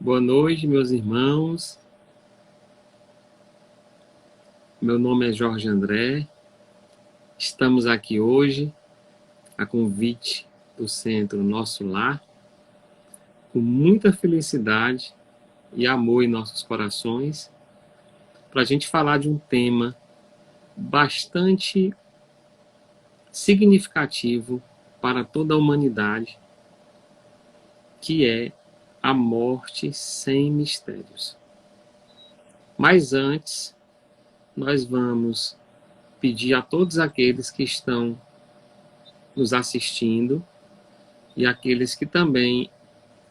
Boa noite, meus irmãos. Meu nome é Jorge André. Estamos aqui hoje, a convite do Centro Nosso Lar, com muita felicidade e amor em nossos corações, para a gente falar de um tema bastante significativo para toda a humanidade, que é a morte sem mistérios. Mas antes, nós vamos pedir a todos aqueles que estão nos assistindo e aqueles que também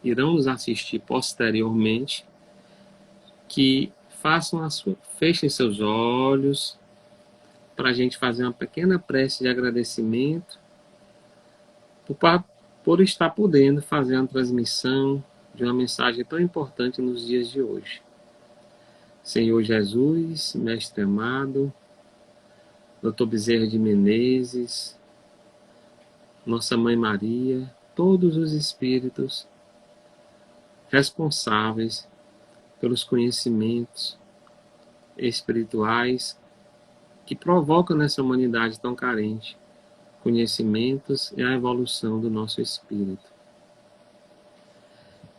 irão nos assistir posteriormente, que fechem seus olhos para a gente fazer uma pequena prece de agradecimento por estar podendo fazer uma transmissão de uma mensagem tão importante nos dias de hoje. Senhor Jesus, Mestre amado, Dr. Bezerra de Menezes, Nossa Mãe Maria, todos os espíritos responsáveis pelos conhecimentos espirituais que provocam nessa humanidade tão carente conhecimentos e a evolução do nosso espírito.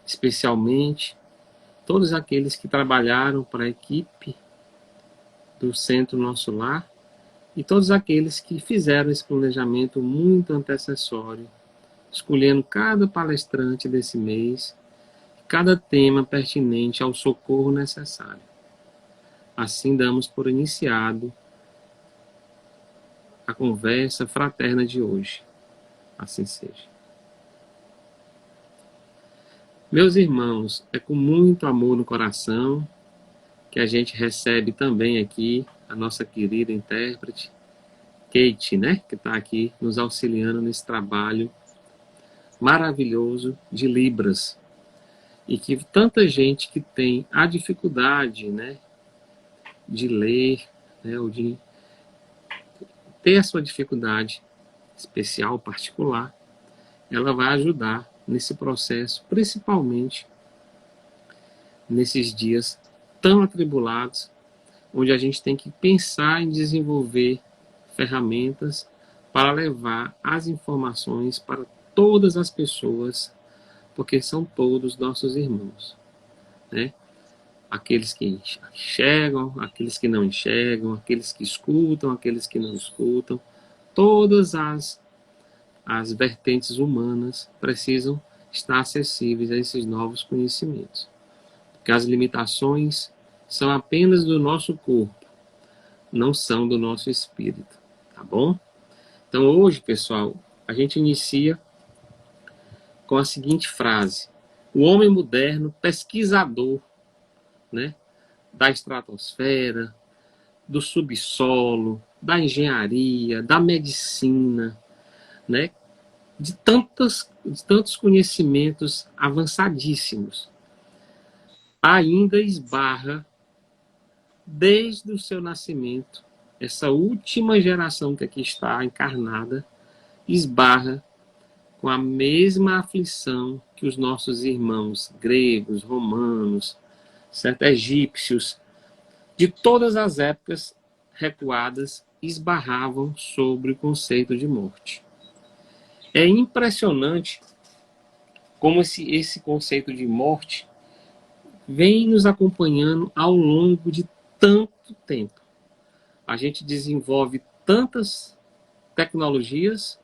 Especialmente todos aqueles que trabalharam para a equipe do Centro Nosso Lar e todos aqueles que fizeram esse planejamento muito antecessório, escolhendo cada palestrante desse mês, cada tema pertinente ao socorro necessário. Assim damos por iniciado a conversa fraterna de hoje. Assim seja. Meus irmãos, é com muito amor no coração que a gente recebe também aqui a nossa querida intérprete, Kate, que está aqui nos auxiliando nesse trabalho maravilhoso de Libras. E que tanta gente que tem a dificuldade, de ler, ou de ter a sua dificuldade especial, particular, ela vai ajudar nesse processo, principalmente nesses dias tão atribulados, onde a gente tem que pensar em desenvolver ferramentas para levar as informações para todas as pessoas, porque são todos nossos irmãos, Aqueles que enxergam, aqueles que não enxergam, aqueles que escutam, aqueles que não escutam, todas as vertentes humanas precisam estar acessíveis a esses novos conhecimentos. Porque as limitações são apenas do nosso corpo, não são do nosso espírito, tá bom? Então hoje, pessoal, a gente inicia com a seguinte frase: o homem moderno, pesquisador, da estratosfera, do subsolo, da engenharia, da medicina, de tantos conhecimentos avançadíssimos, ainda esbarra, desde o seu nascimento, essa última geração que aqui está encarnada, esbarra com a mesma aflição que os nossos irmãos gregos, romanos, egípcios, de todas as épocas recuadas, esbarravam sobre o conceito de morte. É impressionante como esse conceito de morte vem nos acompanhando ao longo de tanto tempo. A gente desenvolve tantas tecnologias.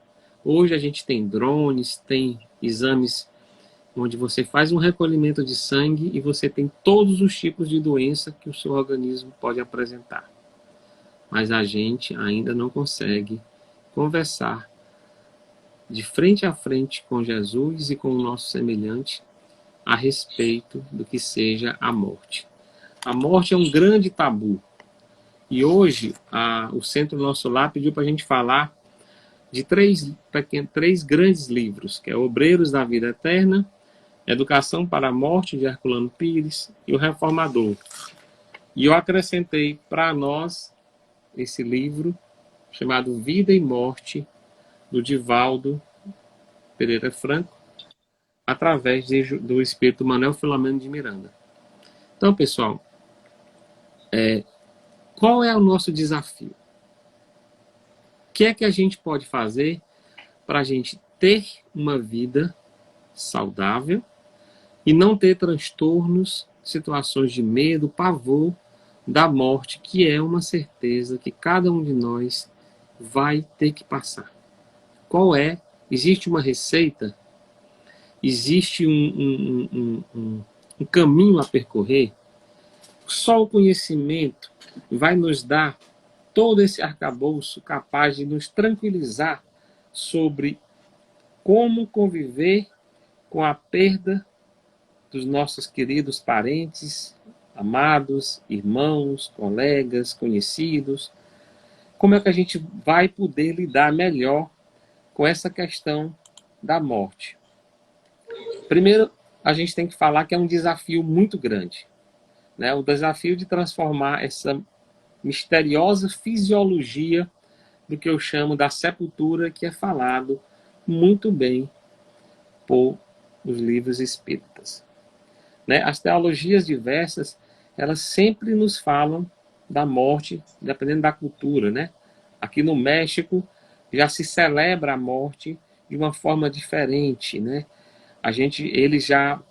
Hoje a gente tem drones, tem exames onde você faz um recolhimento de sangue e você tem todos os tipos de doença que o seu organismo pode apresentar. Mas a gente ainda não consegue conversar de frente a frente com Jesus e com o nosso semelhante a respeito do que seja a morte. A morte é um grande tabu. E hoje o Centro Nosso Lar pediu para a gente falar de três grandes livros, que é Obreiros da Vida Eterna, Educação para a Morte, de Herculano Pires, e O Reformador. E eu acrescentei para nós esse livro chamado Vida e Morte, do Divaldo Pereira Franco, através do espírito Manuel Filomeno de Miranda. Então, pessoal, qual é o nosso desafio? O que é que a gente pode fazer para a gente ter uma vida saudável e não ter transtornos, situações de medo, pavor da morte, que é uma certeza que cada um de nós vai ter que passar? Qual é? Existe uma receita? Existe um caminho a percorrer? Só o conhecimento vai nos dar todo esse arcabouço capaz de nos tranquilizar sobre como conviver com a perda dos nossos queridos parentes, amados, irmãos, colegas, conhecidos. Como é que a gente vai poder lidar melhor com essa questão da morte? Primeiro, a gente tem que falar que é um desafio muito grande, né? O desafio de transformar essa misteriosa fisiologia do que eu chamo da sepultura, que é falado muito bem por os livros espíritas, né? As teologias diversas, elas sempre nos falam da morte, dependendo da cultura, né? Aqui no México já se celebra a morte de uma forma diferente, né? Eles já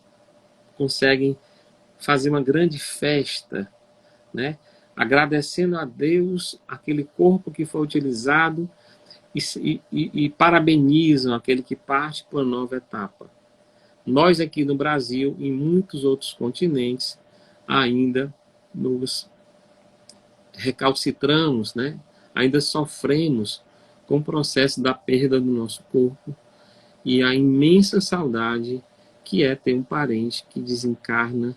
conseguem fazer uma grande festa, né? Agradecendo a Deus aquele corpo que foi utilizado e parabenizam aquele que parte para uma nova etapa. Nós aqui no Brasil, em muitos outros continentes, ainda nos recalcitramos, né? Ainda sofremos com o processo da perda do nosso corpo e a imensa saudade que é ter um parente que desencarna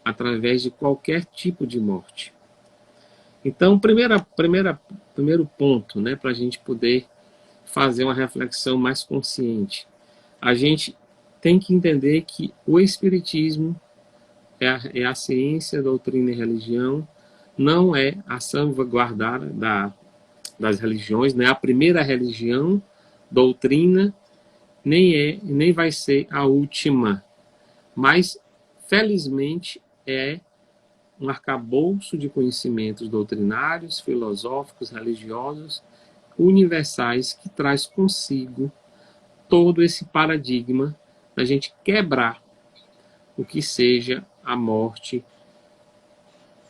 através de qualquer tipo de morte. Então, primeiro ponto, né, para a gente poder fazer uma reflexão mais consciente, a gente tem que entender que o Espiritismo é a ciência, doutrina e religião, não é a salvaguardar das religiões, não é a primeira religião, doutrina, nem vai ser a última, mas felizmente é um arcabouço de conhecimentos doutrinários, filosóficos, religiosos, universais, que traz consigo todo esse paradigma da gente quebrar o que seja a morte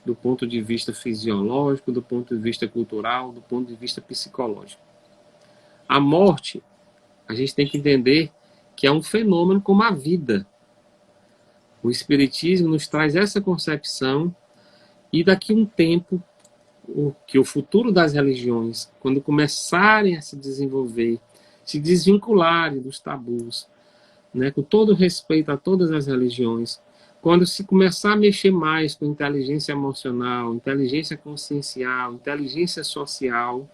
do ponto de vista fisiológico, do ponto de vista cultural, do ponto de vista psicológico. A morte, a gente tem que entender que é um fenômeno como a vida. O Espiritismo nos traz essa concepção e daqui a um tempo, que o futuro das religiões, quando começarem a se desenvolver, se desvincularem dos tabus, né, com todo respeito a todas as religiões, quando se começar a mexer mais com inteligência emocional, inteligência consciencial, inteligência social,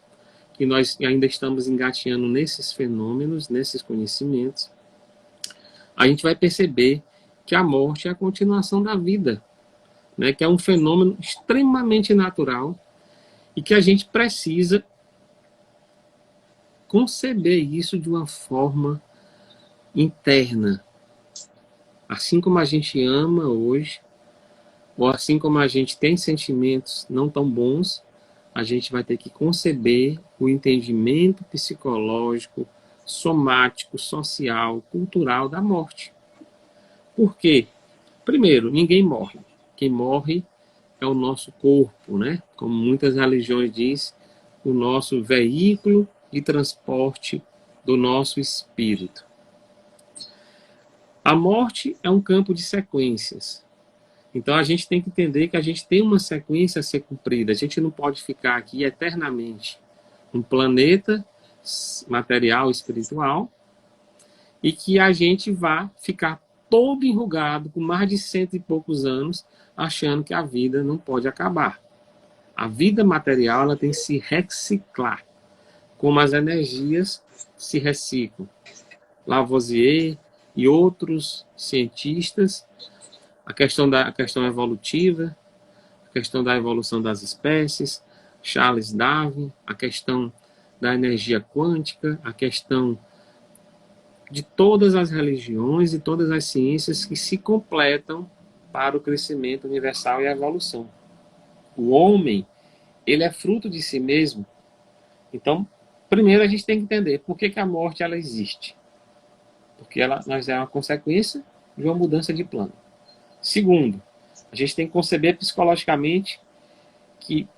que nós ainda estamos engateando nesses fenômenos, nesses conhecimentos, a gente vai perceber que a morte é a continuação da vida, né, que é um fenômeno extremamente natural e que a gente precisa conceber isso de uma forma interna. Assim como a gente ama hoje, ou assim como a gente tem sentimentos não tão bons, a gente vai ter que conceber o entendimento psicológico, somático, social, cultural da morte. Por quê? Primeiro, ninguém morre. Quem morre é o nosso corpo, né? Como muitas religiões dizem, o nosso veículo de transporte do nosso espírito. A morte é um campo de sequências. Então a gente tem que entender que a gente tem uma sequência a ser cumprida. A gente não pode ficar aqui eternamente um planeta material, espiritual, e que a gente vá ficar todo enrugado com mais de 100 e poucos anos, achando que a vida não pode acabar. A vida material ela tem que se reciclar, como as energias se reciclam. Lavoisier e outros cientistas, a questão evolutiva, a questão da evolução das espécies, Charles Darwin, a questão da energia quântica, a questão de todas as religiões e todas as ciências que se completam para o crescimento universal e a evolução. O homem, ele é fruto de si mesmo. Então, primeiro a gente tem que entender por que a morte ela existe. Porque nós é uma consequência de uma mudança de plano. Segundo, a gente tem que conceber psicologicamente que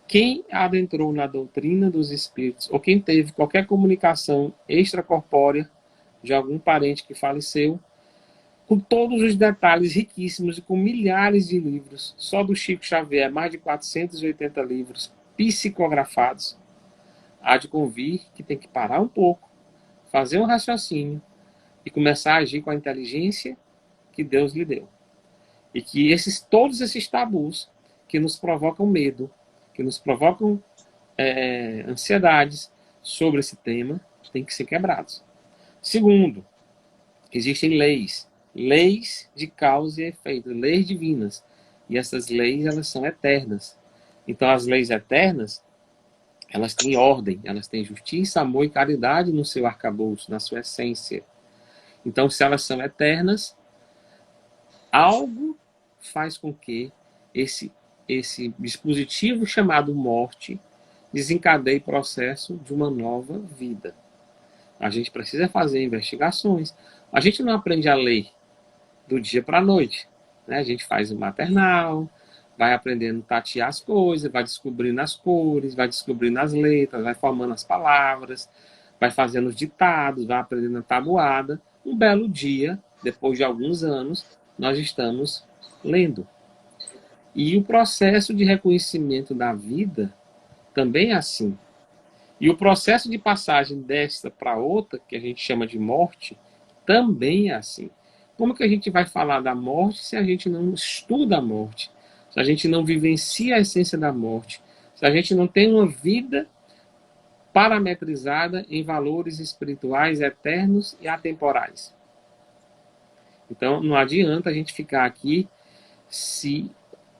quem adentrou na doutrina dos espíritos, ou quem teve qualquer comunicação extracorpórea de algum parente que faleceu, com todos os detalhes riquíssimos e com milhares de livros, só do Chico Xavier, mais de 480 livros psicografados, há de convir que tem que parar um pouco, fazer um raciocínio e começar a agir com a inteligência que Deus lhe deu. E que todos esses tabus que nos provocam medo, que nos provocam ansiedades sobre esse tema, têm que ser quebrados. Segundo, existem leis de causa e efeito, leis divinas. E essas leis, elas são eternas. Então, as leis eternas, elas têm ordem, elas têm justiça, amor e caridade no seu arcabouço, na sua essência. Então, se elas são eternas, algo faz com que esse dispositivo chamado morte desencadeie o processo de uma nova vida. A gente precisa fazer investigações. A gente não aprende a ler do dia para a noite, né? A gente faz o maternal, vai aprendendo a tatear as coisas, vai descobrindo as cores, vai descobrindo as letras, vai formando as palavras, vai fazendo os ditados, vai aprendendo a tabuada. Um belo dia, depois de alguns anos, nós estamos lendo. E o processo de reconhecimento da vida também é assim. E o processo de passagem desta para outra, que a gente chama de morte, também é assim. Como que a gente vai falar da morte se a gente não estuda a morte? Se a gente não vivencia a essência da morte? Se a gente não tem uma vida parametrizada em valores espirituais eternos e atemporais? Então, não adianta a gente ficar aqui se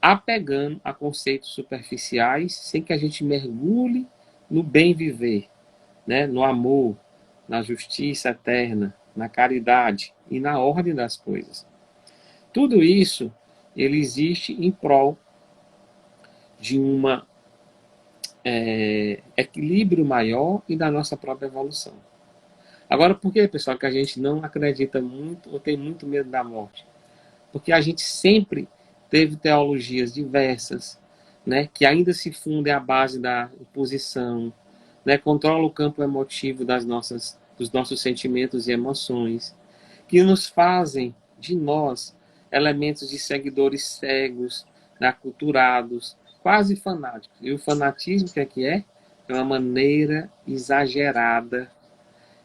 apegando a conceitos superficiais sem que a gente mergulhe no bem viver, né? No amor, na justiça eterna, na caridade e na ordem das coisas. Tudo isso, ele existe em prol de um equilíbrio maior e da nossa própria evolução. Agora, por que, pessoal, que a gente não acredita muito ou tem muito medo da morte? Porque a gente sempre teve teologias diversas, né, que ainda se fundem à base da imposição, né, controla o campo emotivo dos nossos sentimentos e emoções, que nos fazem de nós elementos de seguidores cegos, né, aculturados, quase fanáticos. E o fanatismo, o que é? É uma maneira exagerada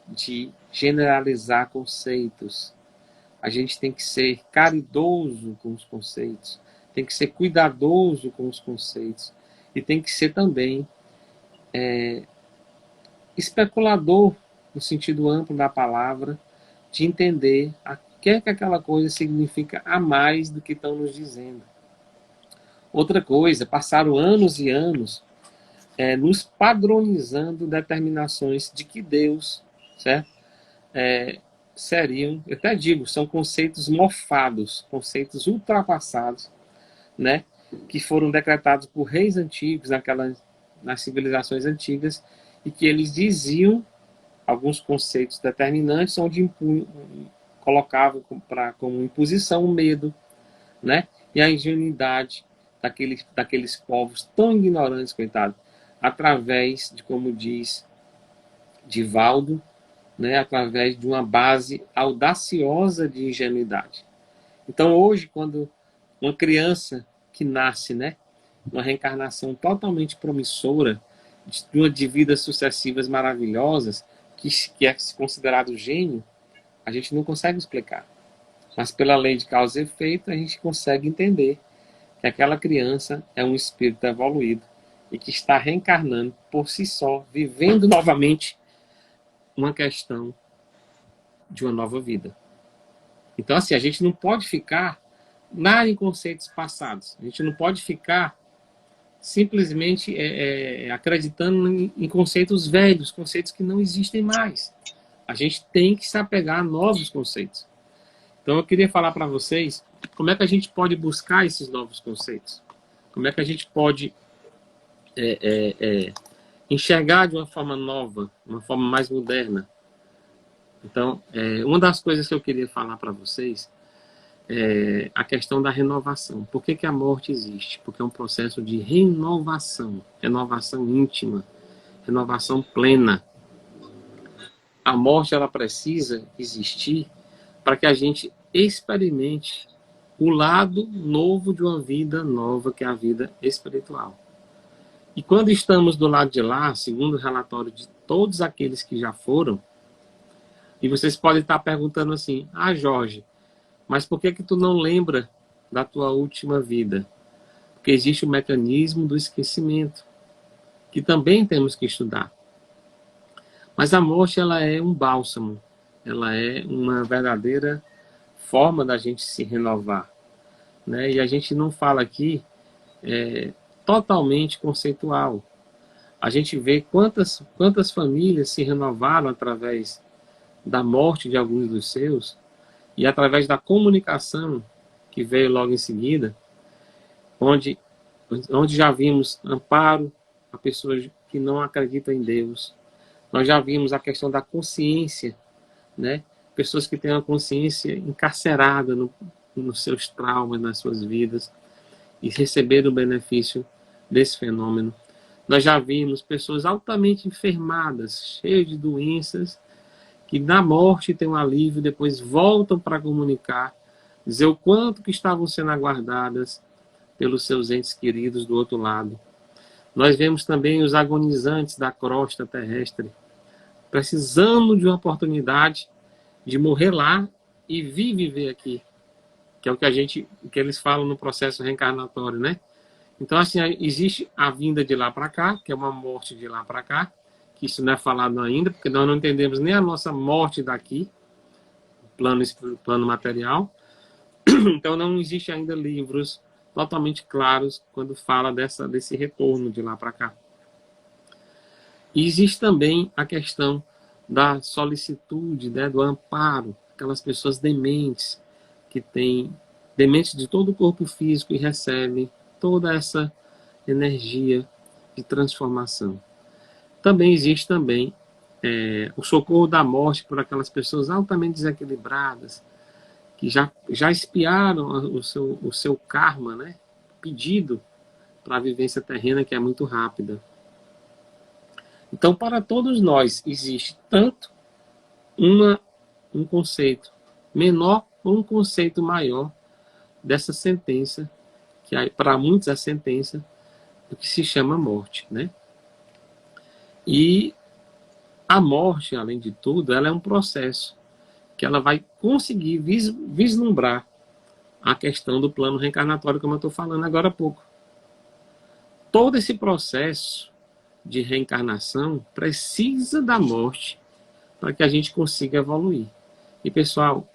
de generalizar conceitos. A gente tem que ser caridoso com os conceitos, tem que ser cuidadoso com os conceitos e tem que ser também especulador, no sentido amplo da palavra, de entender o que é que aquela coisa significa a mais do que estão nos dizendo. Outra coisa, passaram anos e anos nos padronizando determinações de que Deus, certo? Seriam, eu até digo, são conceitos mofados, conceitos ultrapassados, né? Que foram decretados por reis antigos, nas civilizações antigas, e que eles diziam alguns conceitos determinantes, onde colocavam como imposição o medo, né? E a ingenuidade daqueles povos tão ignorantes, coitado, através de, como diz Divaldo, né, através de uma base audaciosa de ingenuidade. Então, hoje, quando uma criança que nasce, né, uma reencarnação totalmente promissora, de vidas sucessivas maravilhosas, que é considerado gênio, a gente não consegue explicar. Mas pela lei de causa e efeito, a gente consegue entender que aquela criança é um espírito evoluído e que está reencarnando por si só, vivendo novamente uma questão de uma nova vida. Então, assim, a gente não pode ficar em conceitos passados. A gente não pode ficar simplesmente acreditando em conceitos velhos, conceitos que não existem mais. A gente tem que se apegar a novos conceitos. Então eu queria falar para vocês como é que a gente pode buscar esses novos conceitos. Como é que a gente pode enxergar de uma forma nova, uma forma mais moderna. Então, uma das coisas que eu queria falar para vocês é a questão da renovação. Por que a morte existe? Porque é um processo de renovação íntima, renovação plena. A morte, ela precisa existir para que a gente experimente o lado novo de uma vida nova, que é a vida espiritual. E quando estamos do lado de lá, segundo o relatório de todos aqueles que já foram, e vocês podem estar perguntando assim, Jorge, mas por que tu não lembra da tua última vida? Porque existe o mecanismo do esquecimento, que também temos que estudar. Mas a morte, ela é um bálsamo, ela é uma verdadeira forma da gente se renovar, né? E a gente não fala aqui totalmente conceitual. A gente vê quantas famílias se renovaram através da morte de alguns dos seus e através da comunicação que veio logo em seguida, onde já vimos amparo a pessoas que não acreditam em Deus. Nós já vimos a questão da consciência, né? Pessoas que têm uma consciência encarcerada nos seus traumas, nas suas vidas, e receberam o benefício desse fenômeno. Nós já vimos pessoas altamente enfermadas, cheias de doenças, que na morte tem um alívio, depois voltam para comunicar, dizer o quanto que estavam sendo aguardadas pelos seus entes queridos do outro lado. Nós vemos também os agonizantes da crosta terrestre, precisando de uma oportunidade de morrer lá e vir viver aqui, que é o que eles falam no processo reencarnatório, né? Então, assim, existe a vinda de lá para cá, que é uma morte de lá para cá, que isso não é falado ainda, porque nós não entendemos nem a nossa morte daqui, plano material. Então, não existe ainda livros totalmente claros quando fala desse retorno de lá para cá. E existe também a questão da solicitude, né, do amparo, aquelas pessoas dementes, que têm dementes de todo o corpo físico e recebem toda essa energia de transformação. Também existe o socorro da morte por aquelas pessoas altamente desequilibradas, que já expiaram o seu karma, né, pedido para a vivência terrena, que é muito rápida. Então, para todos nós, existe tanto um conceito menor ou um conceito maior dessa sentença, que para muitos é a sentença do que se chama morte, né? E a morte, além de tudo, ela é um processo que ela vai conseguir vislumbrar a questão do plano reencarnatório, como eu estou falando agora há pouco. Todo esse processo de reencarnação precisa da morte para que a gente consiga evoluir. E, pessoal,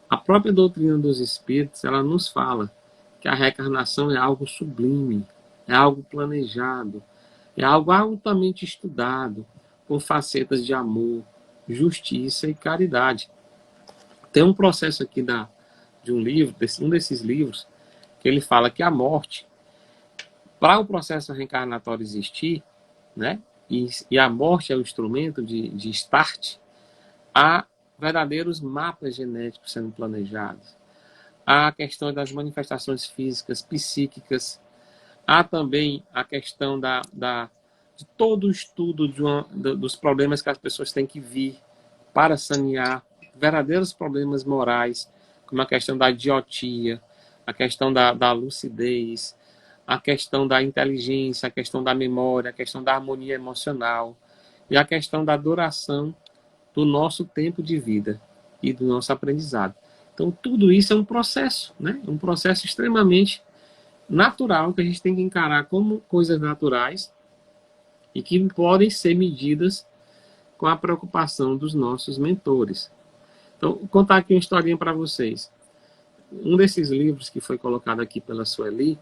a própria doutrina dos espíritos, ela nos fala que a reencarnação é algo sublime, é algo planejado, é algo altamente estudado, com facetas de amor, justiça e caridade. Tem um processo aqui de um livro, um desses livros, que ele fala que a morte, para o processo reencarnatório existir, né, e a morte é o instrumento de start, há verdadeiros mapas genéticos sendo planejados. Há a questão das manifestações físicas, psíquicas. Há também a questão de todo o estudo dos problemas que as pessoas têm que vir para sanear, verdadeiros problemas morais, como a questão da idiotia, a questão da lucidez, a questão da inteligência, a questão da memória, a questão da harmonia emocional e a questão da duração do nosso tempo de vida e do nosso aprendizado. Então, tudo isso é um processo, né? Um processo extremamente natural, que a gente tem que encarar como coisas naturais e que podem ser medidas com a preocupação dos nossos mentores. Então, vou contar aqui uma historinha para vocês. Um desses livros que foi colocado aqui pela Sueli,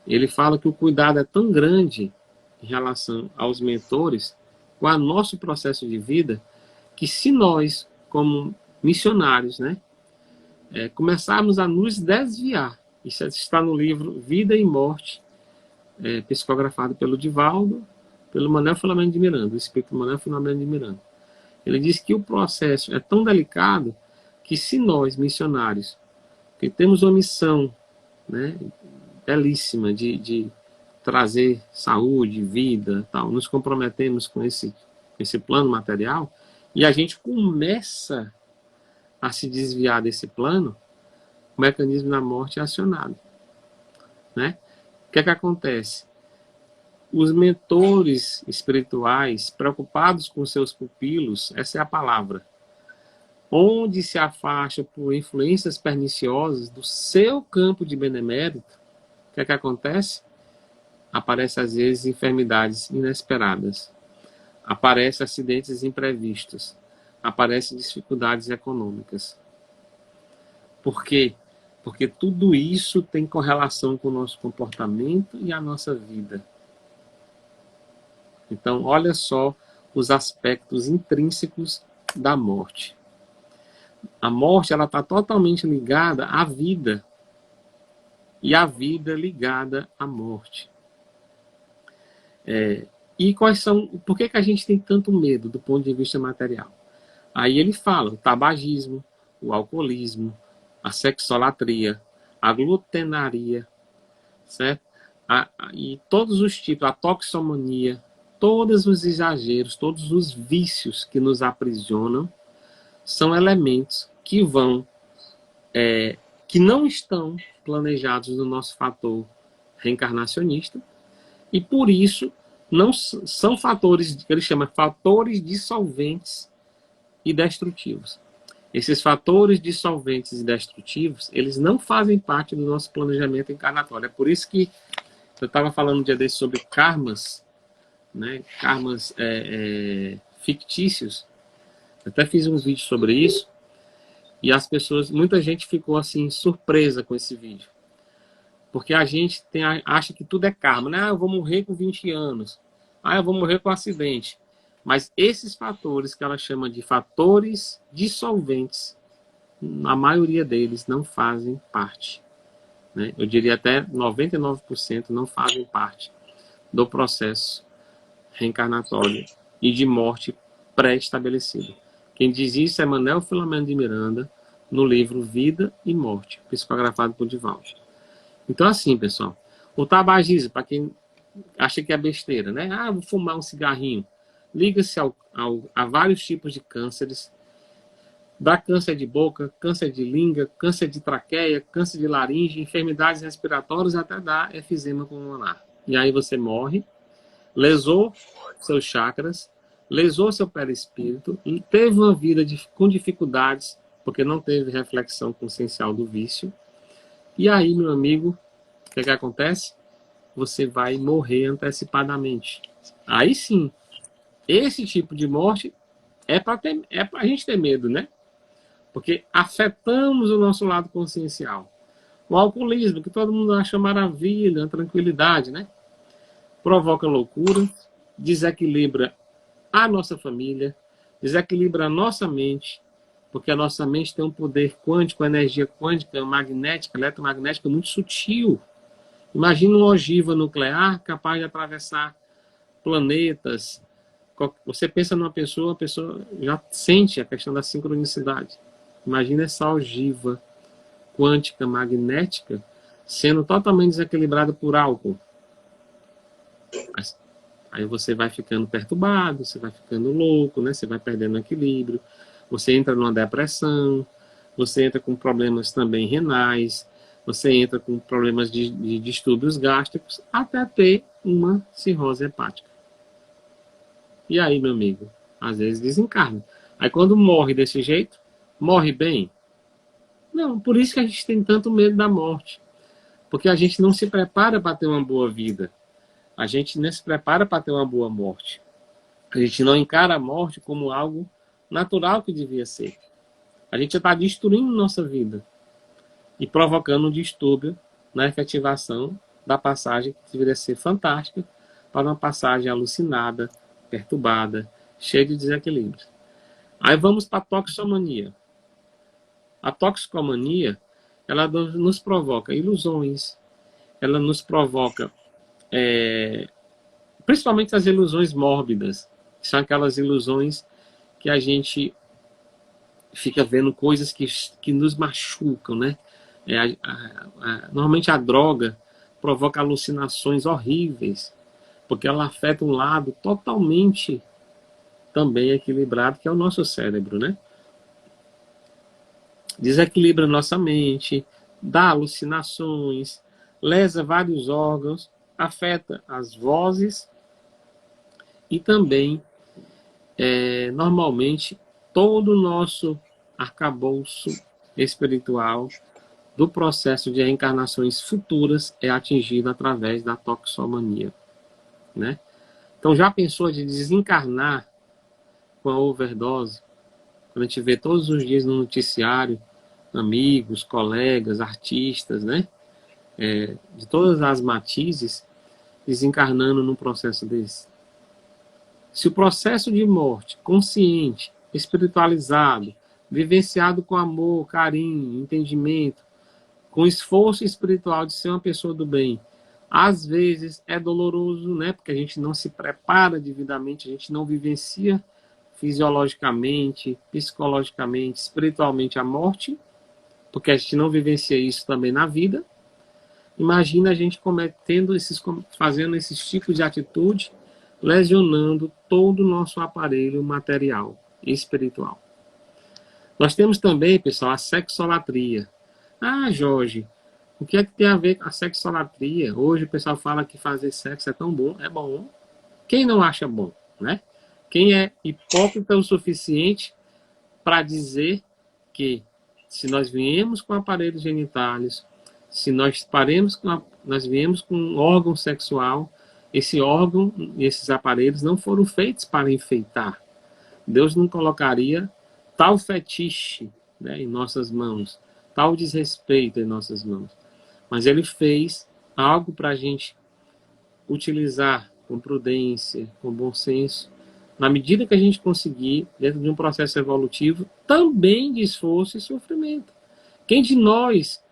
ele fala que o cuidado é tão grande em relação aos mentores com o nosso processo de vida, que se nós, como missionários, né, começarmos a nos desviar, isso está no livro Vida e Morte, psicografado pelo Divaldo, pelo Manuel Filomeno de Miranda, o espírito Manuel Filomeno de Miranda. Ele diz que o processo é tão delicado que se nós, missionários, que temos uma missão, né, belíssima de trazer saúde, vida, tal, nos comprometemos com esse plano material, e a gente começa a se desviar desse plano, o mecanismo da morte é acionado, né? O que é que acontece? Os mentores espirituais, preocupados com seus pupilos, essa é a palavra, onde se afasta por influências perniciosas do seu campo de benemérito, o que é que acontece? Aparecem às vezes enfermidades inesperadas, aparecem acidentes imprevistos, aparecem dificuldades econômicas. Por quê? Porque tudo isso tem correlação com o nosso comportamento e a nossa vida. Então, olha só os aspectos intrínsecos da morte. A morte ela está totalmente ligada à vida. E a vida ligada à morte. E quais são... Por que a gente tem tanto medo do ponto de vista material? Aí ele fala o tabagismo, o alcoolismo, a sexolatria, a glutenaria, certo? E todos os tipos, a toxomania, todos os exageros, todos os vícios que nos aprisionam, são elementos que que não estão planejados no nosso fator reencarnacionista, e por isso não são fatores que ele chama fatores dissolventes e destrutivos. Esses fatores dissolventes e destrutivos, eles não fazem parte do nosso planejamento encarnatório. É por isso que eu estava falando um dia desse sobre karmas, né? Karmas fictícios. Eu até fiz um vídeo sobre isso, e as pessoas, muita gente ficou assim surpresa com esse vídeo. Porque a gente acha que tudo é karma, né? Eu vou morrer com 20 anos. Eu vou morrer com um acidente. Mas esses fatores que ela chama de fatores dissolventes, a maioria deles não fazem parte, né? Eu diria até 99% não fazem parte do processo reencarnatório e de morte pré-estabelecido. Quem diz isso é Manuel Filomeno de Miranda, no livro Vida e Morte, psicografado por Divaldo. Então, assim, pessoal, o tabagismo, para quem acha que é besteira, né? Vou fumar um cigarrinho. Liga-se a vários tipos de cânceres. Dá câncer de boca, câncer de língua, câncer de traqueia, câncer de laringe, enfermidades respiratórias, até dá efizema pulmonar. E aí você morre, lesou seus chakras, lesou seu perispírito, e teve uma vida com dificuldades, porque não teve reflexão consciencial do vício. E aí, meu amigo, o que acontece? Você vai morrer antecipadamente. Aí sim, esse tipo de morte é para a gente ter medo, né? Porque afetamos o nosso lado consciencial. O alcoolismo, que todo mundo acha maravilha, tranquilidade, né? Provoca loucura, desequilibra a nossa família, desequilibra a nossa mente, porque a nossa mente tem um poder quântico, energia quântica, magnética, eletromagnética muito sutil. Imagina uma ogiva nuclear capaz de atravessar planetas. Você pensa numa pessoa, a pessoa já sente a questão da sincronicidade. Imagina essa ogiva quântica, magnética, sendo totalmente desequilibrada por álcool. Aí você vai ficando perturbado, você vai ficando louco, né? Você vai perdendo o equilíbrio, você entra numa depressão, você entra com problemas também renais, você entra com problemas de distúrbios gástricos, até ter uma cirrose hepática. E aí, meu amigo, às vezes desencarna. Aí quando morre desse jeito, morre bem? Não, por isso que a gente tem tanto medo da morte. Porque a gente não se prepara para ter uma boa vida. A gente não se prepara para ter uma boa morte. A gente não encara a morte como algo natural que devia ser. A gente está destruindo nossa vida e provocando um distúrbio na efetivação da passagem que deveria ser fantástica para uma passagem alucinada, perturbada, cheia de desequilíbrios. Aí vamos para a toxicomania. A toxicomania, ela nos provoca ilusões, ela nos provoca, principalmente as ilusões mórbidas, que são aquelas ilusões que a gente fica vendo coisas que nos machucam, né? Normalmente a droga provoca alucinações horríveis, porque ela afeta um lado totalmente também equilibrado, que é o nosso cérebro, né? Desequilibra nossa mente, dá alucinações, lesa vários órgãos, afeta as vozes e também, normalmente, todo o nosso arcabouço espiritual do processo de reencarnações futuras é atingido através da toxomania, né? Então, já pensou de desencarnar com a overdose? Quando a gente vê todos os dias no noticiário amigos, colegas, artistas, né? De todas as matizes, desencarnando num processo desse. Se o processo de morte consciente, espiritualizado, vivenciado com amor, carinho, entendimento, com esforço espiritual de ser uma pessoa do bem, às vezes é doloroso, né? Porque a gente não se prepara devidamente, a gente não vivencia fisiologicamente, psicologicamente, espiritualmente a morte, porque a gente não vivencia isso também na vida. Imagina a gente fazendo esses tipos de atitude, lesionando todo o nosso aparelho material e espiritual. Nós temos também, pessoal, a sexolatria. Ah, Jorge, o que é que tem a ver com a sexolatria? Hoje o pessoal fala que fazer sexo é tão bom. É bom. Quem não acha bom, né? Quem é hipócrita o suficiente para dizer que se nós viemos com aparelhos genitais, se nós viemos com um órgão sexual, esse órgão e esses aparelhos não foram feitos para enfeitar. Deus não colocaria tal fetiche, né, em nossas mãos, tal desrespeito em nossas mãos. Mas Ele fez algo para a gente utilizar com prudência, com bom senso, na medida que a gente conseguir, dentro de um processo evolutivo, também de esforço e sofrimento. Quem de nós,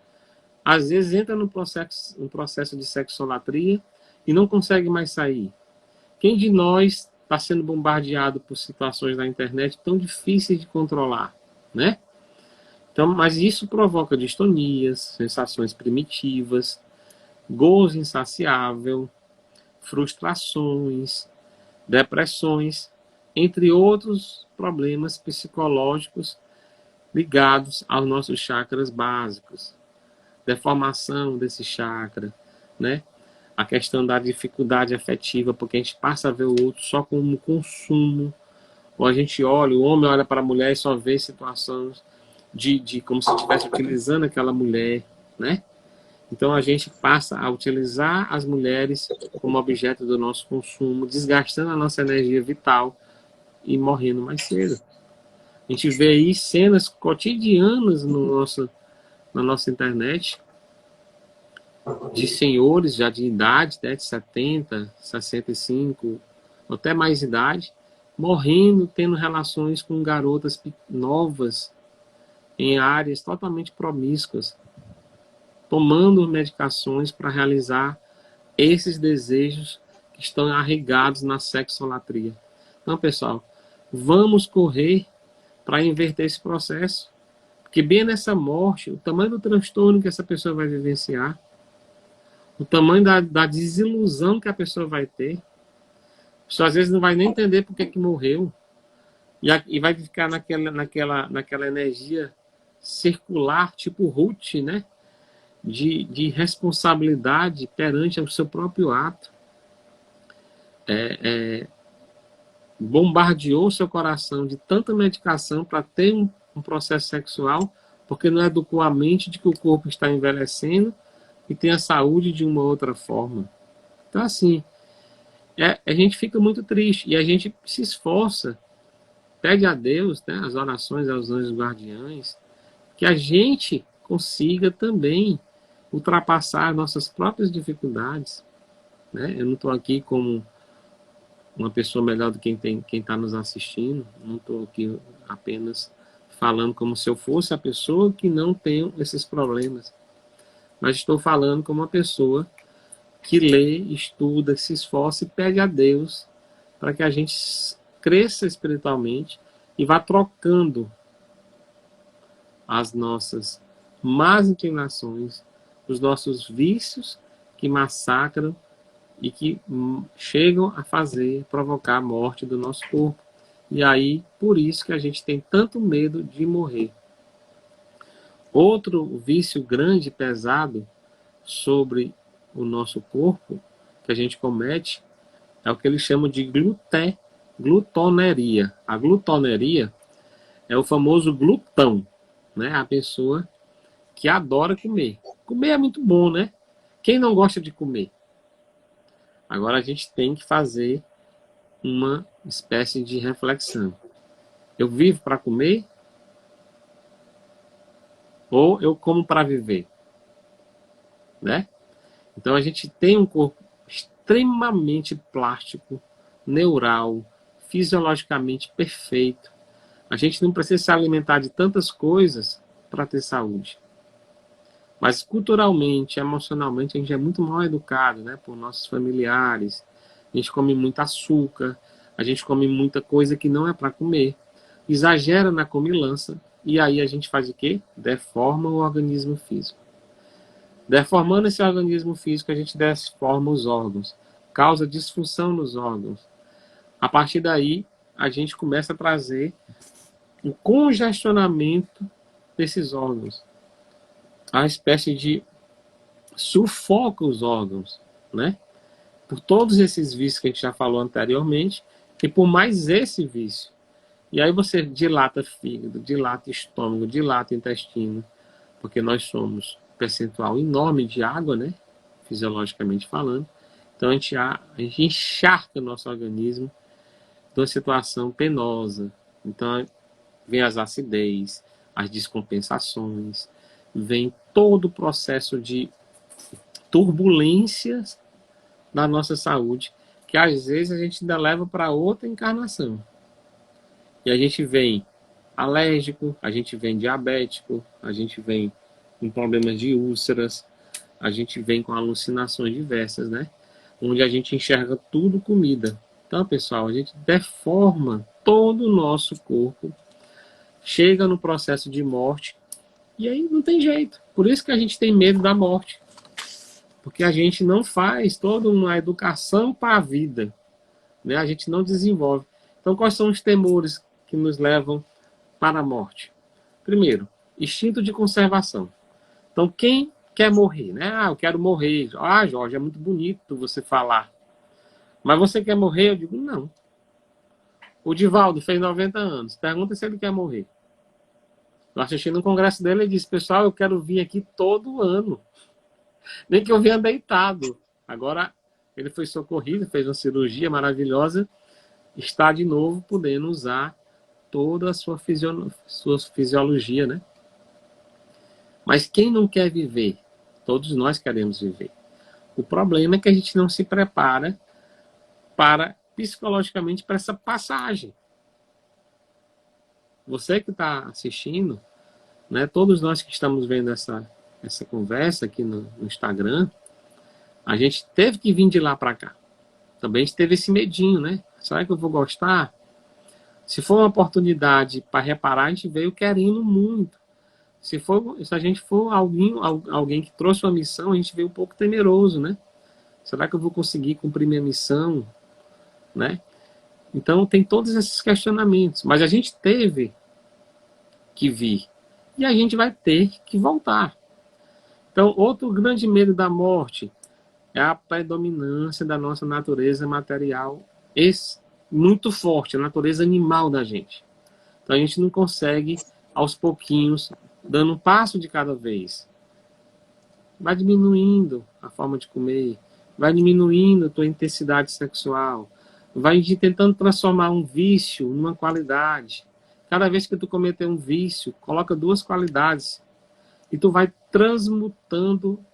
às vezes, entra no processo de sexolatria e não consegue mais sair? Quem de nós está sendo bombardeado por situações na internet tão difíceis de controlar, né? Então, mas isso provoca distonias, sensações primitivas, gozo insaciável, frustrações, depressões, entre outros problemas psicológicos ligados aos nossos chakras básicos. Deformação desse chakra, né? A questão da dificuldade afetiva, porque a gente passa a ver o outro só como consumo, ou a gente olha, o homem olha para a mulher e só vê situações de como se estivesse utilizando aquela mulher, né? Então a gente passa a utilizar as mulheres como objeto do nosso consumo, desgastando a nossa energia vital e morrendo mais cedo. A gente vê aí cenas cotidianas na nossa internet de senhores já de idade, né, de 70, 65, até mais idade, morrendo, tendo relações com garotas novas em áreas totalmente promíscuas, tomando medicações para realizar esses desejos que estão arraigados na sexolatria. Então, pessoal, vamos correr para inverter esse processo, porque bem nessa morte, o tamanho do transtorno que essa pessoa vai vivenciar, o tamanho da desilusão que a pessoa vai ter, a pessoa às vezes não vai nem entender por que morreu, e vai ficar naquela energia circular, tipo Ruth, né? De responsabilidade perante o seu próprio ato. Bombardeou seu coração de tanta medicação para ter um processo sexual, porque não educou a mente de que o corpo está envelhecendo e tem a saúde de uma outra forma. Então, assim, a gente fica muito triste e a gente se esforça, pede a Deus, né, as orações aos anjos guardiães, que a gente consiga também ultrapassar nossas próprias dificuldades, né? Eu não estou aqui como uma pessoa melhor do que quem está nos assistindo. Não estou aqui apenas falando como se eu fosse a pessoa que não tem esses problemas, mas estou falando como uma pessoa que lê, estuda, se esforça e pede a Deus para que a gente cresça espiritualmente e vá trocando as nossas más inclinações, os nossos vícios que massacram e que chegam a provocar a morte do nosso corpo. E aí, por isso que a gente tem tanto medo de morrer. Outro vício grande e pesado sobre o nosso corpo que a gente comete é o que eles chamam de glutoneria. A glutoneria é o famoso glutão, né? A pessoa que adora comer. Comer é muito bom, né? Quem não gosta de comer? Agora a gente tem que fazer uma espécie de reflexão. Eu vivo para comer? Ou eu como para viver? Né? Então a gente tem um corpo extremamente plástico, neural, fisiologicamente perfeito. A gente não precisa se alimentar de tantas coisas para ter saúde. Mas culturalmente, emocionalmente, a gente é muito mal educado, né, por nossos familiares. A gente come muito açúcar, a gente come muita coisa que não é para comer, exagera na comilança, e aí a gente faz o quê? Deforma o organismo físico. Deformando esse organismo físico, a gente deforma os órgãos, causa disfunção nos órgãos. A partir daí, a gente começa a trazer um congestionamento desses órgãos. A espécie de sufoca os órgãos, né? Por todos esses vícios que a gente já falou anteriormente, e por mais esse vício. E aí você dilata fígado, dilata estômago, dilata intestino, porque nós somos um percentual enorme de água, né? Fisiologicamente falando. Então a gente encharca o nosso organismo de uma situação penosa. Então vem as acidez, as descompensações, vem todo o processo de turbulências na nossa saúde, que às vezes a gente ainda leva para outra encarnação. E a gente vem alérgico, a gente vem diabético, a gente vem com problemas de úlceras, a gente vem com alucinações diversas, né? Onde a gente enxerga tudo comida. Então, pessoal, a gente deforma todo o nosso corpo, chega no processo de morte, e aí não tem jeito. Por isso que a gente tem medo da morte. Porque a gente não faz toda uma educação para a vida, né? A gente não desenvolve. Então, quais são os temores que nos levam para a morte? Primeiro, instinto de conservação. Então, quem quer morrer, né? Ah, eu quero morrer. Ah, Jorge, é muito bonito você falar. Mas você quer morrer? Eu digo, não. O Divaldo fez 90 anos. Pergunta se ele quer morrer. Eu assisti no congresso dele e disse, pessoal, eu quero vir aqui todo ano. Nem que eu venha deitado. Agora, ele foi socorrido, fez uma cirurgia maravilhosa, está de novo podendo usar toda a sua fisiologia, né? Mas quem não quer viver? Todos nós queremos viver. O problema é que a gente não se prepara psicologicamente para essa passagem. Você que está assistindo, né? Todos nós que estamos vendo essa conversa aqui no Instagram, a gente teve que vir de lá para cá. Também a gente teve esse medinho, né? Será que eu vou gostar? Se for uma oportunidade para reparar, a gente veio querendo muito. Se a gente for alguém que trouxe uma missão, a gente veio um pouco temeroso, né? Será que eu vou conseguir cumprir minha missão? Né? Então tem todos esses questionamentos. Mas a gente teve que vir. E a gente vai ter que voltar. Então, outro grande medo da morte é a predominância da nossa natureza material muito forte, a natureza animal da gente. Então a gente não consegue, aos pouquinhos, dando um passo de cada vez. Vai diminuindo a forma de comer, vai diminuindo a tua intensidade sexual, vai tentando transformar um vício numa qualidade. Cada vez que tu cometer um vício, coloca 2 qualidades e tu vai transmutando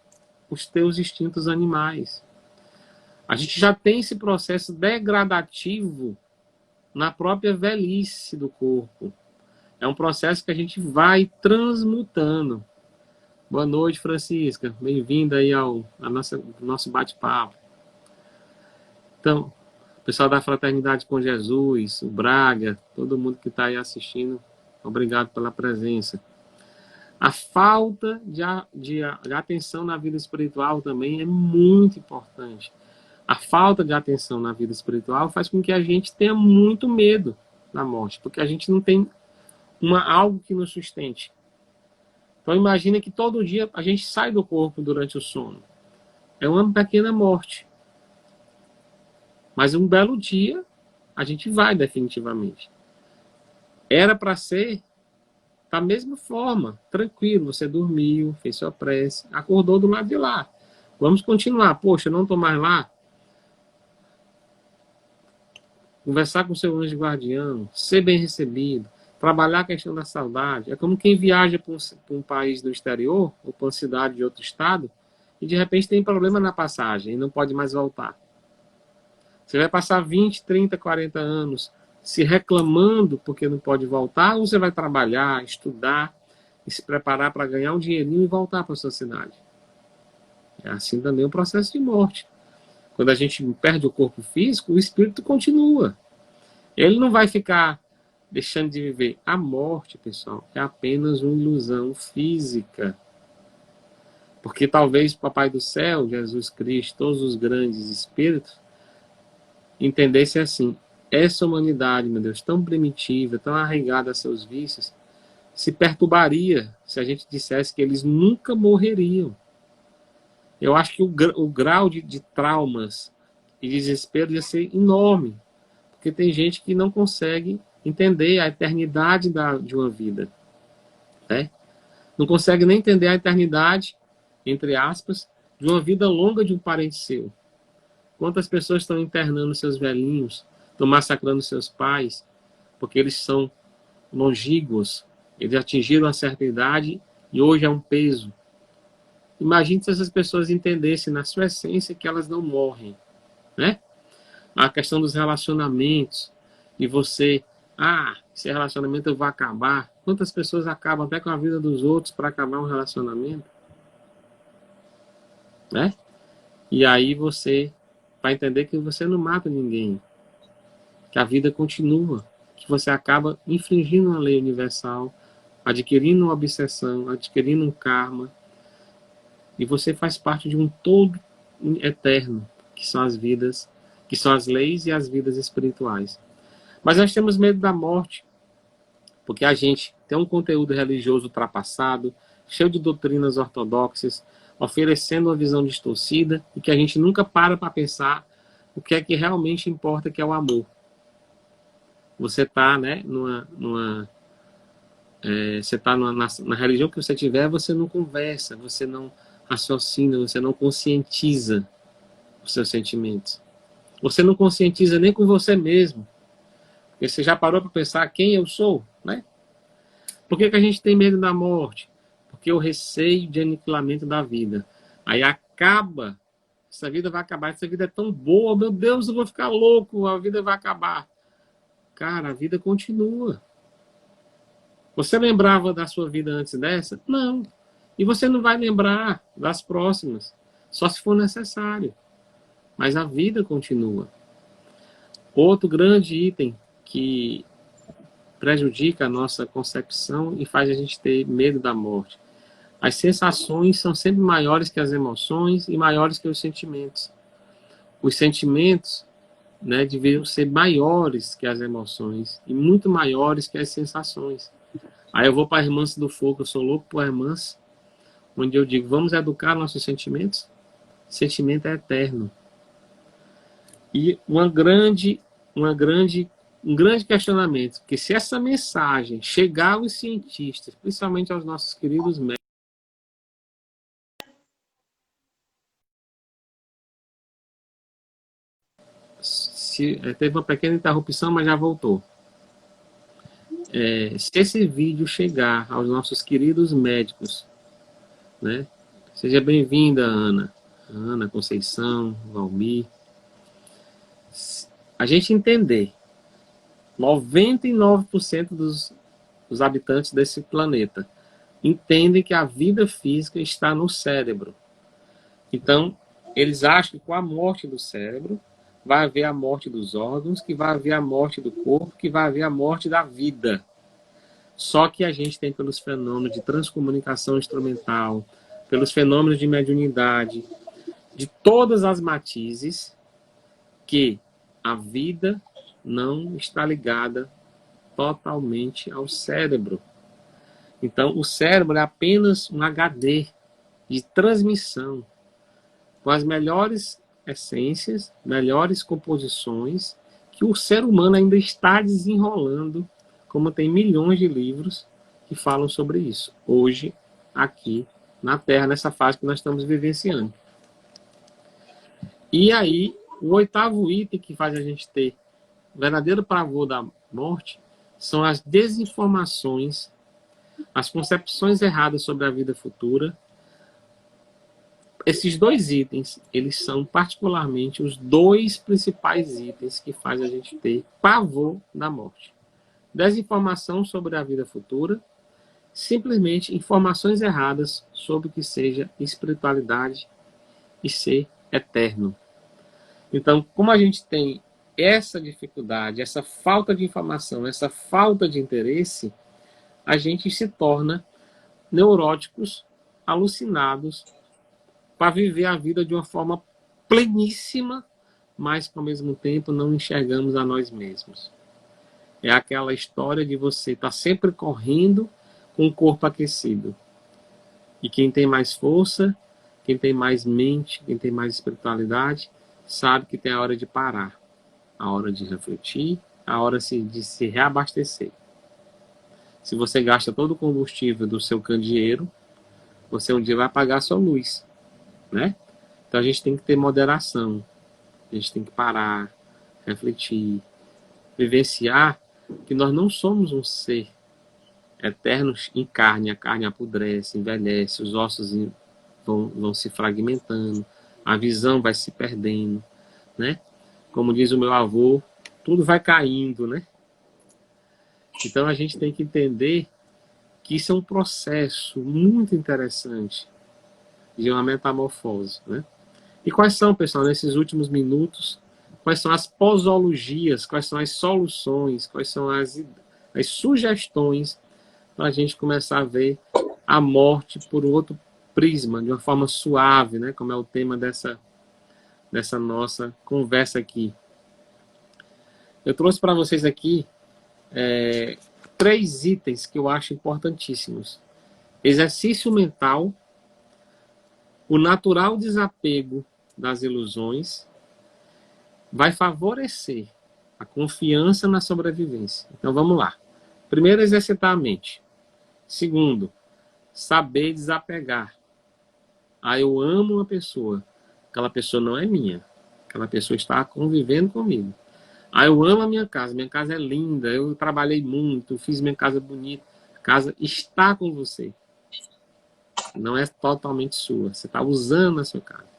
os teus instintos animais. A gente já tem esse processo degradativo na própria velhice do corpo. É um processo que a gente vai transmutando. Boa noite, Francisca. Bem-vinda aí ao nosso bate-papo. Então, o pessoal da Fraternidade com Jesus, o Braga, todo mundo que está aí assistindo, obrigado pela presença. A falta de atenção na vida espiritual também é muito importante. A falta de atenção na vida espiritual faz com que a gente tenha muito medo da morte, porque a gente não tem algo que nos sustente. Então imagina que todo dia a gente sai do corpo durante o sono. É uma pequena morte. Mas um belo dia a gente vai definitivamente. Era para ser da mesma forma, tranquilo, você dormiu, fez sua prece, acordou do lado de lá. Vamos continuar. Poxa, eu não estou mais lá. Conversar com o seu anjo guardião, ser bem recebido, trabalhar a questão da saudade. É como quem viaja para um país do exterior, ou para uma cidade de outro estado, e de repente tem problema na passagem e não pode mais voltar. Você vai passar 20, 30, 40 anos se reclamando porque não pode voltar, ou você vai trabalhar, estudar e se preparar para ganhar um dinheirinho e voltar para a sua cidade. É assim também o processo de morte. Quando a gente perde o corpo físico, o espírito continua. Ele não vai ficar deixando de viver. A morte, pessoal, é apenas uma ilusão física. Porque talvez o Papai do Céu, Jesus Cristo, todos os grandes espíritos, entendessem assim: essa humanidade, meu Deus, tão primitiva, tão arraigada a seus vícios, se perturbaria se a gente dissesse que eles nunca morreriam. Eu acho que o grau de traumas e desespero ia ser enorme, porque tem gente que não consegue entender a eternidade de uma vida, né? Não consegue nem entender a eternidade, entre aspas, de uma vida longa de um parente seu. Quantas pessoas estão internando seus velhinhos, estão massacrando seus pais, porque eles são longínquos, eles atingiram uma certa idade e hoje é um peso. Imagine se essas pessoas entendessem na sua essência que elas não morrem, né? A questão dos relacionamentos, e você, esse relacionamento vai acabar. Quantas pessoas acabam até com a vida dos outros para acabar um relacionamento, né? E aí você vai entender que você não mata ninguém, que a vida continua, que você acaba infringindo uma lei universal, adquirindo uma obsessão, adquirindo um karma, e você faz parte de um todo eterno, que são as vidas, que são as leis e as vidas espirituais. Mas nós temos medo da morte, porque a gente tem um conteúdo religioso ultrapassado, cheio de doutrinas ortodoxas, oferecendo uma visão distorcida, e que a gente nunca para pensar o que é que realmente importa, que é o amor. Você está, né, você está na religião que você tiver, você não conversa, você não raciocina, você não conscientiza os seus sentimentos. Você não conscientiza nem com você mesmo. Porque você já parou para pensar quem eu sou, né? Por que a gente tem medo da morte? Porque o receio de aniquilamento da vida. Aí acaba, essa vida vai acabar, essa vida é tão boa, meu Deus, eu vou ficar louco, a vida vai acabar. Cara, a vida continua. Você lembrava da sua vida antes dessa? Não. E você não vai lembrar das próximas, só se for necessário. Mas a vida continua. Outro grande item que prejudica a nossa concepção e faz a gente ter medo da morte. As sensações são sempre maiores que as emoções e maiores que os sentimentos. Os sentimentos, né, deveriam ser maiores que as emoções e muito maiores que as sensações. Aí eu vou para a Irmãs do Fogo, eu sou louco por Irmãs, onde eu digo, vamos educar nossos sentimentos? Sentimento é eterno. E um grande questionamento, porque se essa mensagem chegar aos cientistas, principalmente aos nossos queridos médicos, teve uma pequena interrupção, mas já voltou. Se esse vídeo chegar aos nossos queridos médicos, né? Seja bem-vinda, Ana Conceição, Valmir. a gente entender 99% dos habitantes desse planeta entendem que a vida física está no cérebro. Então, eles acham que com a morte do cérebro vai haver a morte dos órgãos, que vai haver a morte do corpo, que vai haver a morte da vida. Só que a gente tem pelos fenômenos de transcomunicação instrumental, pelos fenômenos de mediunidade, de todas as matizes, que a vida não está ligada totalmente ao cérebro. Então, o cérebro é apenas um HD de transmissão com as melhores essências, melhores composições que o ser humano ainda está desenrolando, como tem milhões de livros que falam sobre isso, hoje, aqui na Terra, nessa fase que nós estamos vivenciando. E aí, o oitavo item que faz a gente ter o verdadeiro pavor da morte são as desinformações, as concepções erradas sobre a vida futura. Esses dois itens, eles são particularmente os dois principais itens que faz a gente ter pavor da morte. Desinformação sobre a vida futura, simplesmente informações erradas sobre o que seja espiritualidade e ser eterno. Então, como a gente tem essa dificuldade, essa falta de informação, essa falta de interesse, a gente se torna neuróticos, alucinados, para viver a vida de uma forma pleníssima, mas que ao mesmo tempo não enxergamos a nós mesmos. É aquela história de você estar sempre correndo com o corpo aquecido. E quem tem mais força, quem tem mais mente, quem tem mais espiritualidade, sabe que tem a hora de parar, a hora de refletir, a hora de se reabastecer. Se você gasta todo o combustível do seu candeeiro, você um dia vai apagar a sua luz, né? Então a gente tem que ter moderação, a gente tem que parar, refletir, vivenciar que nós não somos um ser eterno em carne, a carne apodrece, envelhece, os ossos vão se fragmentando, a visão vai se perdendo, né? Como diz o meu avô, tudo vai caindo, né? Então a gente tem que entender que isso é um processo muito interessante de uma metamorfose, né? E quais são, pessoal, nesses últimos minutos, quais são as posologias, quais são as soluções, quais são as sugestões para a gente começar a ver a morte por outro prisma, de uma forma suave, né? Como é o tema dessa nossa conversa aqui. Eu trouxe para vocês aqui 3 itens que eu acho importantíssimos. Exercício mental, o natural desapego das ilusões vai favorecer a confiança na sobrevivência. Então vamos lá. Primeiro, exercitar a mente. Segundo, saber desapegar. Eu amo uma pessoa. Aquela pessoa não é minha. Aquela pessoa está convivendo comigo. Eu amo a minha casa é linda, eu trabalhei muito, fiz minha casa bonita. A casa está com você. Não é totalmente sua. Você está usando a sua casa.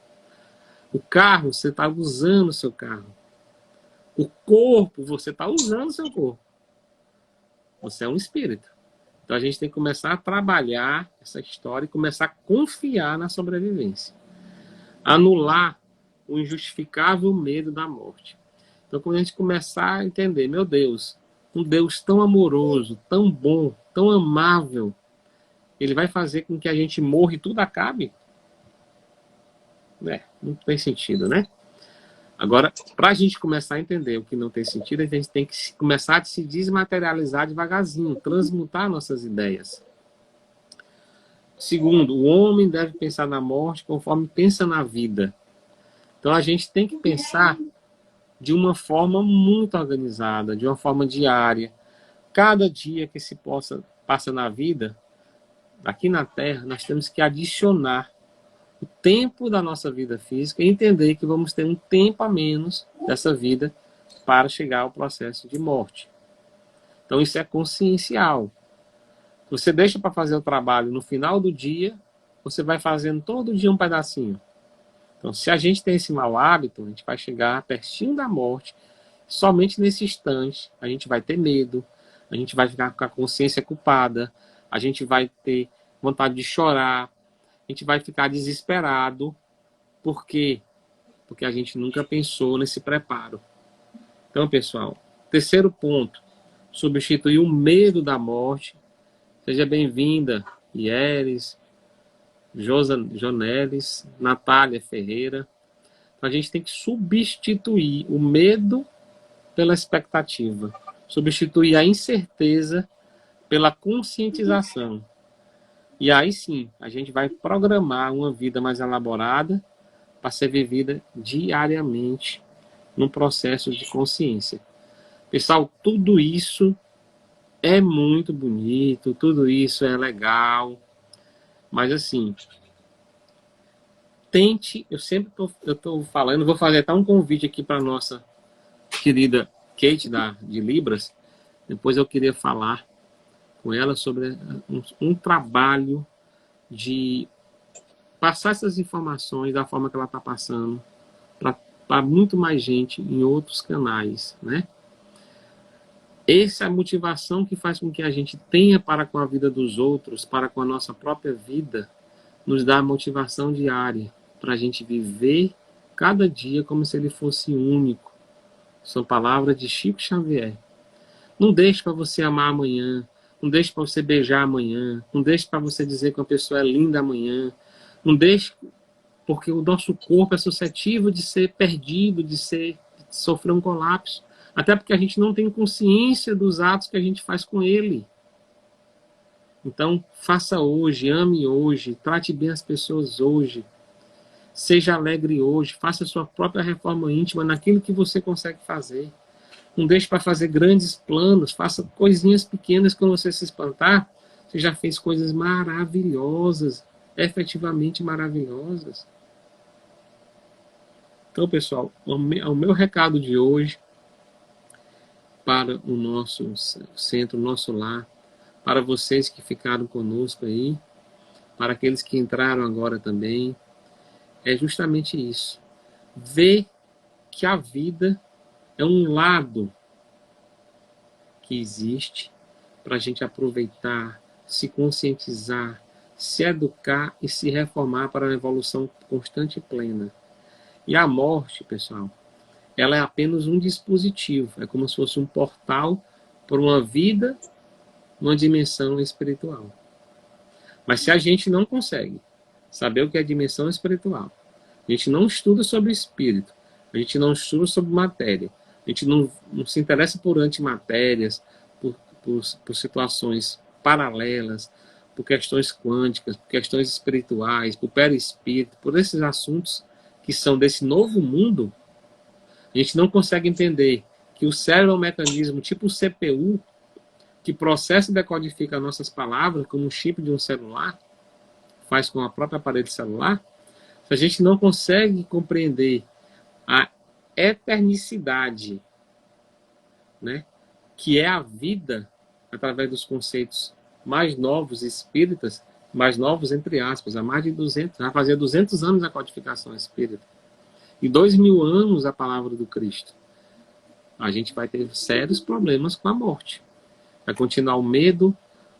O carro, você está usando o seu carro. O corpo, você está usando o seu corpo. Você é um espírito. Então a gente tem que começar a trabalhar essa história e começar a confiar na sobrevivência. Anular o injustificável medo da morte. Então quando a gente começar a entender, meu Deus, um Deus tão amoroso, tão bom, tão amável, ele vai fazer com que a gente morra e tudo acabe? Não tem sentido, né? Agora, para a gente começar a entender o que não tem sentido, a gente tem que começar a se desmaterializar devagarzinho, transmutar nossas ideias. Segundo, o homem deve pensar na morte conforme pensa na vida. Então a gente tem que pensar de uma forma muito organizada, de uma forma diária. Cada dia que se passa na vida, aqui na Terra, nós temos que adicionar o tempo da nossa vida física e entender que vamos ter um tempo a menos dessa vida para chegar ao processo de morte. Então isso é consciencial. Você deixa para fazer o trabalho no final do dia, você vai fazendo todo dia um pedacinho. Então se a gente tem esse mau hábito, a gente vai chegar pertinho da morte Somente nesse instante a gente vai ter medo, a gente vai ficar com a consciência culpada, a gente vai ter vontade de chorar, a gente vai ficar desesperado. Por quê? Porque a gente nunca pensou nesse preparo. Então, pessoal, terceiro ponto, substituir o medo da morte. Seja bem-vinda, Ieres, Jonelis, Natália Ferreira. Então, a gente tem que substituir o medo pela expectativa. Substituir a incerteza pela conscientização. E aí sim, a gente vai programar uma vida mais elaborada para ser vivida diariamente num processo de consciência. Pessoal, tudo isso é muito bonito, tudo isso é legal, mas assim, tente, eu sempre estou falando, vou fazer até um convite aqui para a nossa querida Kate de Libras, depois eu queria falar com ela sobre um trabalho de passar essas informações da forma que ela está passando para muito mais gente em outros canais, né? Essa é a motivação que faz com que a gente tenha para com a vida dos outros, para com a nossa própria vida, nos dá a motivação diária para a gente viver cada dia como se ele fosse único. São palavras de Chico Xavier. Não deixe para você amar amanhã, não deixe para você beijar amanhã, não deixe para você dizer que uma pessoa é linda amanhã, não deixe porque o nosso corpo é suscetível de ser perdido, de sofrer um colapso. Até porque a gente não tem consciência dos atos que a gente faz com ele. Então, faça hoje, ame hoje, trate bem as pessoas hoje. Seja alegre hoje, faça a sua própria reforma íntima naquilo que você consegue fazer. Não deixe para fazer grandes planos, faça coisinhas pequenas. Quando você se espantar, você já fez coisas maravilhosas, efetivamente maravilhosas. Então, pessoal, o meu recado de hoje para o nosso centro, o nosso lar, para vocês que ficaram conosco aí, para aqueles que entraram agora também, é justamente isso. Ver que a vida é um lado que existe para a gente aproveitar, se conscientizar, se educar e se reformar para uma evolução constante e plena. E a morte, pessoal, ela é apenas um dispositivo, é como se fosse um portal para uma vida numa dimensão espiritual. Mas se a gente não consegue saber o que é dimensão espiritual, a gente não estuda sobre espírito, a gente não estuda sobre matéria, a gente não se interessa por antimatérias, por situações paralelas, por questões quânticas, por questões espirituais, por perispírito, por esses assuntos que são desse novo mundo, a gente não consegue entender que o cérebro é um mecanismo tipo o CPU, que processa e decodifica nossas palavras, como um chip de um celular, faz com a própria aparelho celular. Se a gente não consegue compreender a eternicidade, né, que é a vida, através dos conceitos mais novos espíritas, mais novos entre aspas, há mais de 200, vai fazer 200 anos a codificação espírita, e 2000 anos a palavra do Cristo, a gente vai ter sérios problemas com a morte. Vai continuar o medo,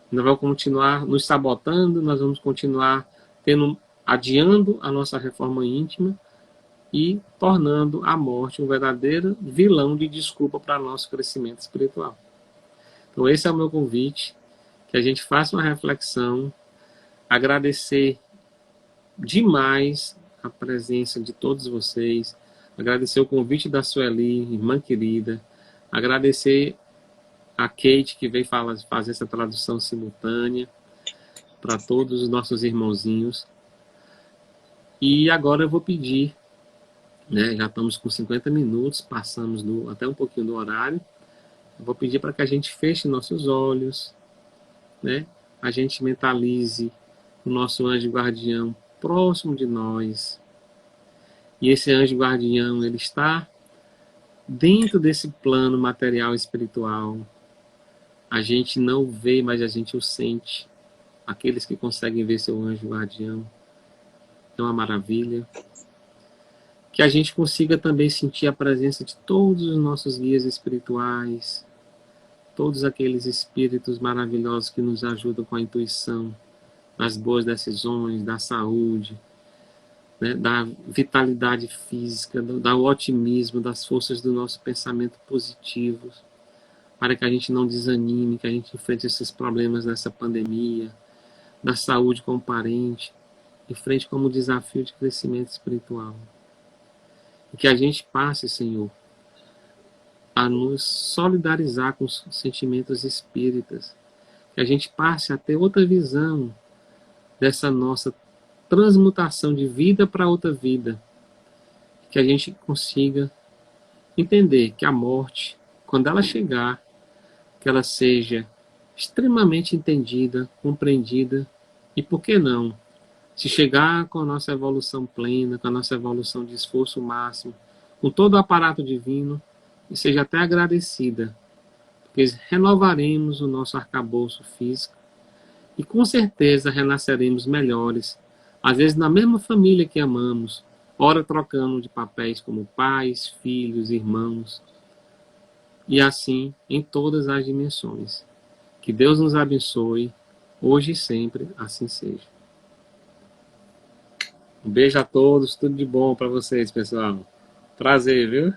nós vamos continuar nos sabotando, nós vamos continuar adiando a nossa reforma íntima e tornando a morte um verdadeiro vilão de desculpa para nosso crescimento espiritual. Então esse é o meu convite, que a gente faça uma reflexão, agradecer demais a presença de todos vocês, agradecer o convite da Sueli, irmã querida, agradecer a Kate, que veio fazer essa tradução simultânea para todos os nossos irmãozinhos. E agora eu vou pedir, né, já estamos com 50 minutos, passamos até um pouquinho do horário, eu vou pedir para que a gente feche nossos olhos, né, a gente mentalize o nosso anjo guardião próximo de nós. E esse anjo guardião, ele está dentro desse plano material espiritual. A gente não o vê, mas a gente o sente. Aqueles que conseguem ver seu anjo guardião, é uma maravilha. Que a gente consiga também sentir a presença de todos os nossos guias espirituais, todos aqueles espíritos maravilhosos que nos ajudam com a intuição, das boas decisões, da saúde, né, da vitalidade física, do otimismo, das forças do nosso pensamento positivos, para que a gente não desanime, que a gente enfrente esses problemas dessa pandemia, da saúde com o parente, enfrente como desafio de crescimento espiritual. E que a gente passe, Senhor, a nos solidarizar com os sentimentos espíritas, que a gente passe a ter outra visão dessa nossa transmutação de vida para outra vida, que a gente consiga entender que a morte, quando ela chegar, que ela seja extremamente entendida, compreendida e, por que não, se chegar com a nossa evolução plena, com a nossa evolução de esforço máximo, com todo o aparato divino, e seja até agradecida, porque renovaremos o nosso arcabouço físico e com certeza renasceremos melhores, às vezes na mesma família que amamos, ora trocando de papéis como pais, filhos, irmãos, e assim em todas as dimensões. Que Deus nos abençoe, hoje e sempre, assim seja. Um beijo a todos, tudo de bom para vocês, pessoal. Prazer, viu?